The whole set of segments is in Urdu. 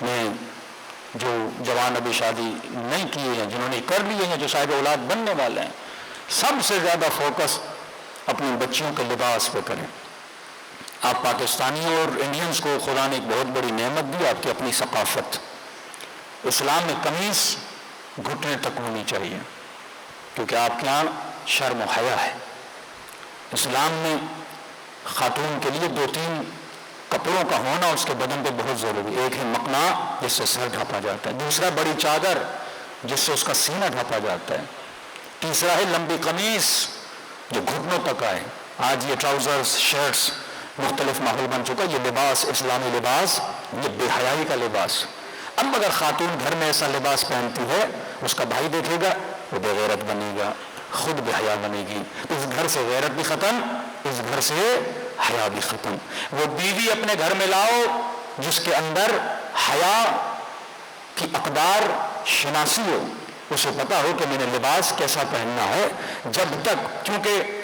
میں جو جوان ابھی شادی نہیں کیے ہیں، جنہوں نے کر لیے ہیں، جو صاحب اولاد بننے والے ہیں، سب سے زیادہ فوکس اپنی بچیوں کے لباس پہ کریں۔ آپ پاکستانیوں اور انڈینز کو خدا نے ایک بہت بڑی نعمت دی، آپ کی اپنی ثقافت۔ اسلام میں قمیص گھٹنے تک ہونی چاہیے، کیونکہ آپ کے یہاں شرم و حیا ہے۔ اسلام میں خاتون کے لیے 2-3 کپڑوں کا ہونا اس کے بدن پہ بہت ضروری ہے۔ ایک ہے مقنا جس سے سر ڈھانپا جاتا ہے، دوسرا بڑی چادر جس سے اس کا سینہ ڈھانپا جاتا ہے، تیسرا ہے لمبی قمیص جو گھٹنوں تک آئے۔ آج یہ ٹراؤزرز، شرٹس مختلف ماحول بن چکا، یہ لباس اسلامی لباس یہ بے حیائی کا لباس۔ اب اگر خاتون گھر میں ایسا لباس پہنتی ہے، اس کا بھائی دیکھے گا، وہ بے غیرت بنے گا، خود بے حیا بنے گی، تو اس گھر سے غیرت بھی ختم، اس گھر سے حیا بھی ختم۔ وہ بیوی اپنے گھر میں لاؤ جس کے اندر حیا کی اقدار شناسی ہو، اسے پتا ہو کہ میں نے لباس کیسا پہننا ہے۔ جب تک، کیونکہ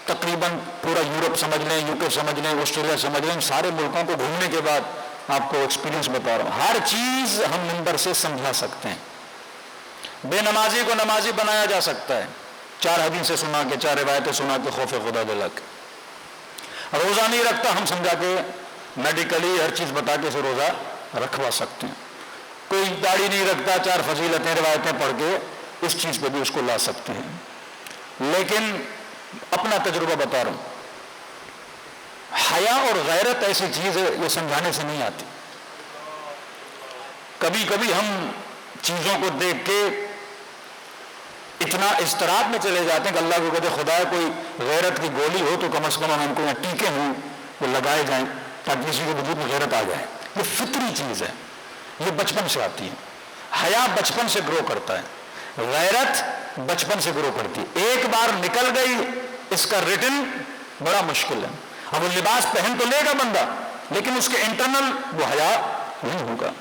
تقریباً پورا یورپ سمجھ لیں، یو کے سمجھ لیں، آسٹریلیا سمجھ لیں، سارے ملکوں کو گھومنے کے بعد آپ کو ایکسپیرینس بتا رہا ہوں، ہر چیز ہم منبر سے سمجھا سکتے ہیں۔ بے نمازی کو نمازی بنایا جا سکتا ہے، 4 حدیثیں سنا کے، 4 روایتیں سنا کے خوف خدا دلا کے۔ روزہ نہیں رکھتا، ہم سمجھا کے میڈیکلی ہر چیز بتا کے اسے روزہ رکھوا سکتے ہیں۔ کوئی داڑھی نہیں رکھتا، 4 فضیلتیں روایتیں پڑھ کے اس چیز پہ بھی اس کو لا سکتے ہیں۔ لیکن اپنا تجربہ بتا رہا ہوں، حیا اور غیرت ایسی چیز ہے یہ سمجھانے سے نہیں آتی۔ کبھی کبھی ہم چیزوں کو دیکھ کے اتنا اضطراب میں چلے جاتے ہیں کہ اللہ کو کہتے خدا کوئی غیرت کی گولی ہو تو کم از کم ہم کو یہاں ٹیکے ہوں وہ لگائے جائیں تاکہ کسی کے وجود میں غیرت آ جائے۔ یہ فطری چیز ہے، یہ بچپن سے آتی ہے۔ حیا بچپن سے گرو کرتا ہے، غیرت بچپن سے گرو کرتی ہے۔ ایک بار نکل گئی اس کا ریٹرن بڑا مشکل ہے۔ اب وہ لباس پہن تو لے گا بندہ، لیکن اس کے انٹرنل وہ حیا نہیں ہوگا۔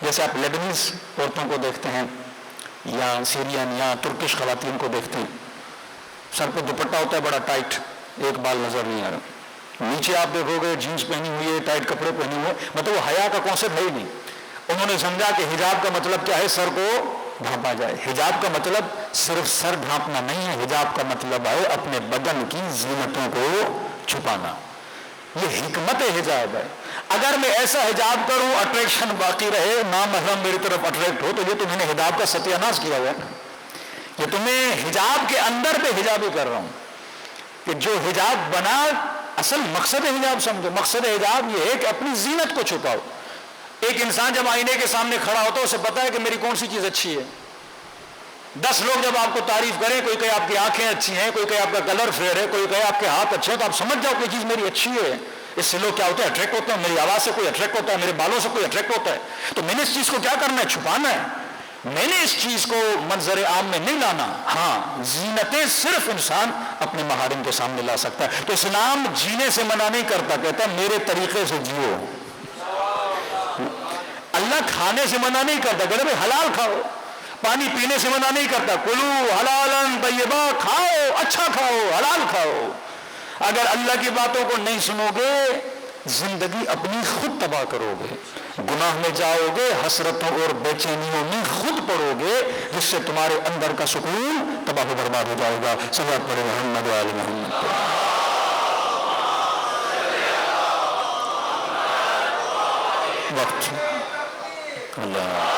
جیسے آپ لیبنیز عورتوں کو دیکھتے ہیں یا سیرین یا ترکش خواتین کو دیکھتے ہیں، سر پہ دوپٹہ ہوتا ہے بڑا ٹائٹ، ایک بال نظر نہیں آ رہا، نیچے آپ دیکھو گے جینس پہنی ہوئی ہے، ٹائٹ کپڑے پہنے ہوئے، مطلب وہ حیا کا کانسیپٹ ہے ہی نہیں۔ انہوں نے سمجھا کہ حجاب کا مطلب کیا ہے، سر کو ڈھانپا جائے۔ حجاب کا مطلب صرف سر ڈھانپنا نہیں ہے، حجاب کا مطلب ہے اپنے بدن کی زینتوں کو چھپانا۔ یہ حکمت حجاب ہے۔ اگر میں ایسا حجاب کروں اٹریکشن باقی رہے، نامحرم میری طرف اٹریکٹ ہو، تو یہ تو میں نے حجاب کا ستیہ ناش کیا ہوا ہے۔ یہ تو میں حجاب کے اندر پہ حجاب ہی کر رہا ہوں کہ جو حجاب بنا، اصل مقصد حجاب سمجھو۔ مقصد حجاب یہ ہے کہ اپنی زینت کو چھپاؤ۔ ایک انسان جب آئینے کے سامنے کھڑا ہوتا ہے اسے پتا ہے کہ میری کون سی چیز اچھی ہے۔ 10 لوگ جب آپ کو تعریف کریں، کوئی کہے آپ کی آنکھیں اچھی ہیں، کوئی کہے آپ کا کلر فیئر ہے، کوئی کہے آپ کے ہاتھ اچھے ہیں، تو آپ سمجھ جاؤ کہ چیز میری اچھی ہے۔ اس سے لوگ کیا ہوتے ہیں، اٹریکٹ ہوتے ہیں۔ میری آواز سے کوئی اٹریکٹ ہوتا ہے، میرے بالوں سے کوئی اٹریکٹ ہوتا ہے، تو میں نے اس چیز کو کیا کرنا ہے، چھپانا ہے۔ میں نے اس چیز کو منظر عام میں نہیں لانا۔ ہاں، زینتیں صرف انسان اپنے محارم کے سامنے لا سکتا ہے۔ تو اسلام جینے سے منع نہیں کرتا، کہتا ہے میرے طریقے سے جیو۔ اللہ کھانے سے منع نہیں کرتا، کہتا بھائی حلال کھاؤ۔ پانی پینے سے منع نہیں کرتا، کلو حلالا طیبا، کھاؤ، اچھا کھاؤ، حلال کھاؤ۔ اگر اللہ کی باتوں کو نہیں سنو گے، زندگی اپنی خود تباہ کرو گے، گناہ میں جاؤ گے، حسرتوں اور بے چینیوں میں خود پڑو گے، جس سے تمہارے اندر کا سکون تباہ و برباد ہو جائے گا۔ صلوات پڑھے محمد و آل محمد۔ وقت اللہ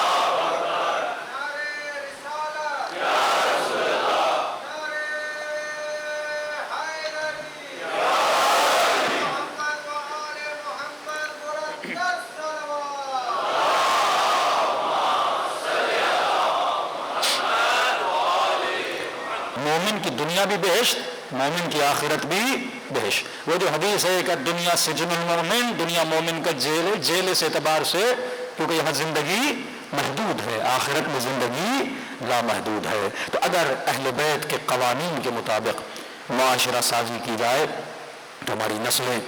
مومن کی دنیا بھی بہشت، مومن کی آخرت بھی بہشت۔ وہ جو حدیث ہے کہ دنیا سجن المومن، دنیا مومن کا جیل ہے، جیل اس اعتبار سے کیونکہ یہاں زندگی محدود ہے، آخرت میں زندگی لامحدود ہے۔ تو اگر اہل بیت کے قوانین کے مطابق معاشرہ سازی کی جائے تو ہماری نسلیں،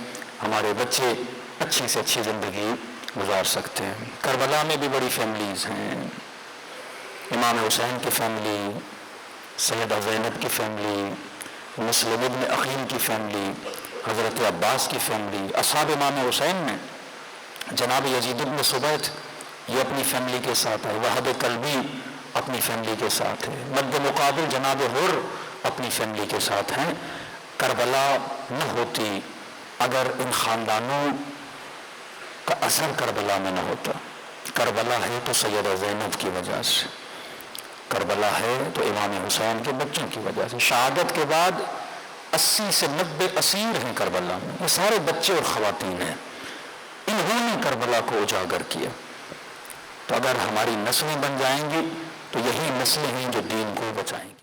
ہمارے بچے اچھی سے اچھی زندگی گزار سکتے ہیں۔ کربلا میں بھی بڑی فیملیز ہیں، امام حسین کی فیملی، سیدہ زینب کی فیملی، مسلم ابن عقیل کی فیملی، حضرت عباس کی فیملی، اصحاب امام حسین میں جناب یزید بن ثبیت، یہ اپنی فیملی کے ساتھ ہے، وحد قلبی اپنی فیملی کے ساتھ ہے، مد مقابل جناب حر اپنی فیملی کے ساتھ ہیں۔ کربلا نہ ہوتی اگر ان خاندانوں کا اثر کربلا میں نہ ہوتا۔ کربلا ہے تو سیدہ زینب کی وجہ سے، کربلا ہے تو امام حسین کے بچوں کی وجہ سے۔ شہادت کے بعد 80 سے 90 اسیر ہیں کربلا میں، یہ سارے بچے اور خواتین ہیں، انہوں نے کربلا کو اجاگر کیا۔ تو اگر ہماری نسلیں بن جائیں گی تو یہی نسلیں ہیں جو دین کو بچائیں گی۔